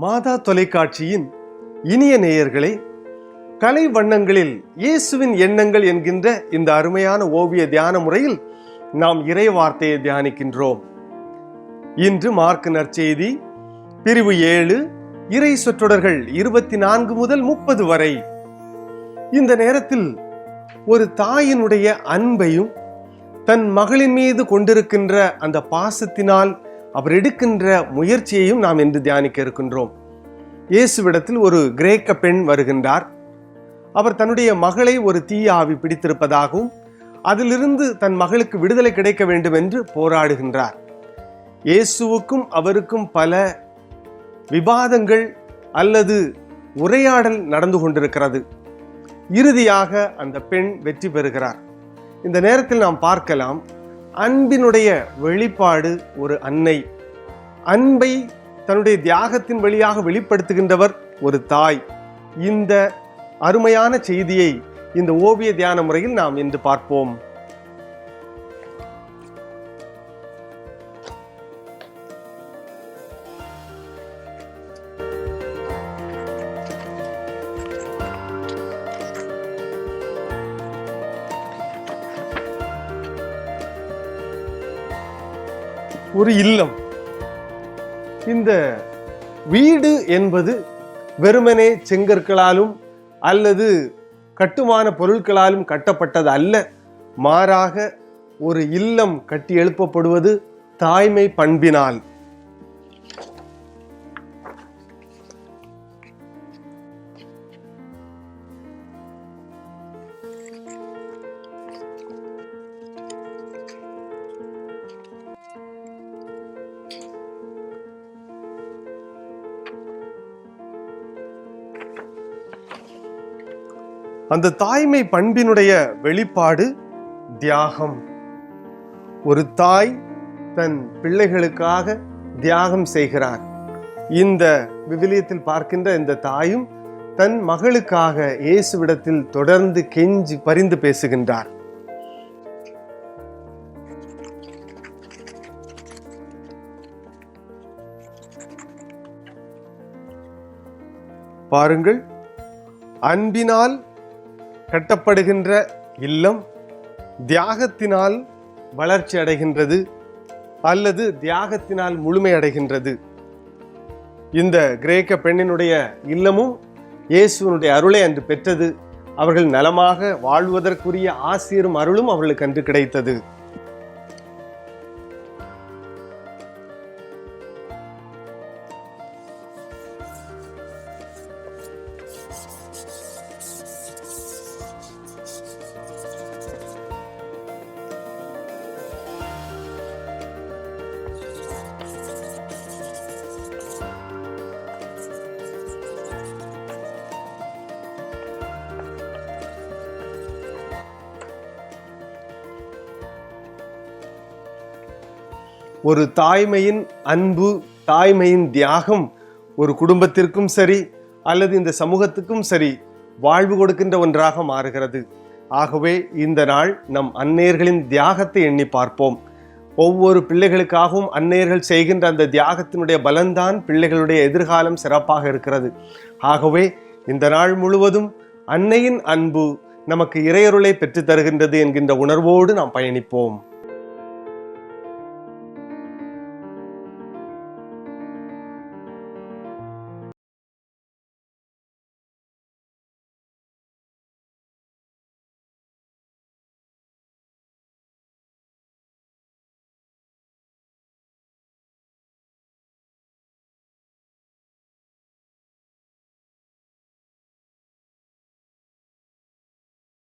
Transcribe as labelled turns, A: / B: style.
A: மாதா தொலைக்காட்சியின் இனிய நேயர்களே, கலை வண்ணங்களில் இயேசுவின் எண்ணங்கள் என்கின்ற இந்த அருமையான ஓவிய தியான முறையில் நாம் இறை வார்த்தையை தியானிக்கின்றோம். இன்று மார்க் நற்செய்தி பிரிவு 7 இறை சொற்றொடர்கள் 24 முதல் 30 வரை. இந்த நேரத்தில் ஒரு தாயினுடைய அன்பையும் தன் மகளின் மீது கொண்டிருக்கின்ற அந்த பாசத்தினால் அவர் எடுக்கின்ற முயற்சியையும் நாம் இன்று தியானிக்க இருக்கின்றோம். இயேசுவிடத்தில் ஒரு கிரேக்க பெண் வருகின்றார். அவர் தன்னுடைய மகளை ஒரு தீய ஆவி பிடித்திருப்பதாகவும் அதிலிருந்து தன் மகளுக்கு விடுதலை கிடைக்க வேண்டும் என்று போராடுகின்றார். இயேசுவுக்கும் அவருக்கும் பல விவாதங்கள் அல்லது உரையாடல் நடந்து கொண்டிருக்கிறது. இறுதியாக அந்த பெண் வெற்றி பெறுகிறார். இந்த நேரத்தில் நாம் பார்க்கலாம், அன்பினுடைய வெளிப்பாடு ஒரு அன்னை, அன்பை தன்னுடைய தியாகத்தின் வழியாக வெளிப்படுத்துகின்றவர் ஒரு தாய். இந்த அருமையான செய்தியை இந்த ஓவிய தியான முறையில் நாம் இன்று பார்ப்போம். ஒரு இல்லம். இந்த வீடு என்பது வெறுமனே செங்கற்களாலும் அல்லது கட்டுமான பொருட்களாலும் கட்டப்பட்டது அல்ல. மாறாக ஒரு இல்லம் கட்டி எழுப்பப்படுவது தாய்மை பண்பினால். அந்த தாய்மை பண்பினுடைய வெளிப்பாடு தியாகம். ஒரு தாய் தன் பிள்ளைகளுக்காக தியாகம் செய்கிறார். இந்த விவிலியத்தில் பார்க்கின்ற இந்த தாயும் தன் மகளுக்காக இயேசுவிடத்தில் தொடர்ந்து கெஞ்சி பரிந்து பேசுகின்றார். பாருங்கள், அன்பினால் கட்டப்படுகின்ற இல்லம் தியாகத்தினால் வளர்ச்சி அடைகின்றது அல்லது தியாகத்தினால் முழுமை அடைகின்றது. இந்த கிரேக்க பெண்ணினுடைய இல்லமும் இயேசுவினுடைய அருளை அன்று பெற்றது. அவர்கள் நலமாக வாழ்வதற்குரிய ஆசீரும் அருளும் அவர்களுக்கு அன்று கிடைத்தது. ஒரு தாய்மையின் அன்பு, தாய்மையின் தியாகம் ஒரு குடும்பத்திற்கும் சரி அல்லது இந்த சமூகத்துக்கும் சரி வாழ்வு கொடுக்கின்ற ஒன்றாக மாறுகிறது. ஆகவே இந்த நாள் நம் அன்னையர்களின் தியாகத்தை எண்ணி பார்ப்போம். ஒவ்வொரு பிள்ளைகளுக்காகவும் அன்னையர்கள் செய்கின்ற அந்த தியாகத்தினுடைய பலன்தான் பிள்ளைகளுடைய எதிர்காலம் சிறப்பாக இருக்கிறது. ஆகவே இந்த நாள் முழுவதும் அன்னையின் அன்பு நமக்கு இறையருளை பெற்று தருகின்றது என்கின்ற உணர்வோடு நாம் பயணிப்போம்.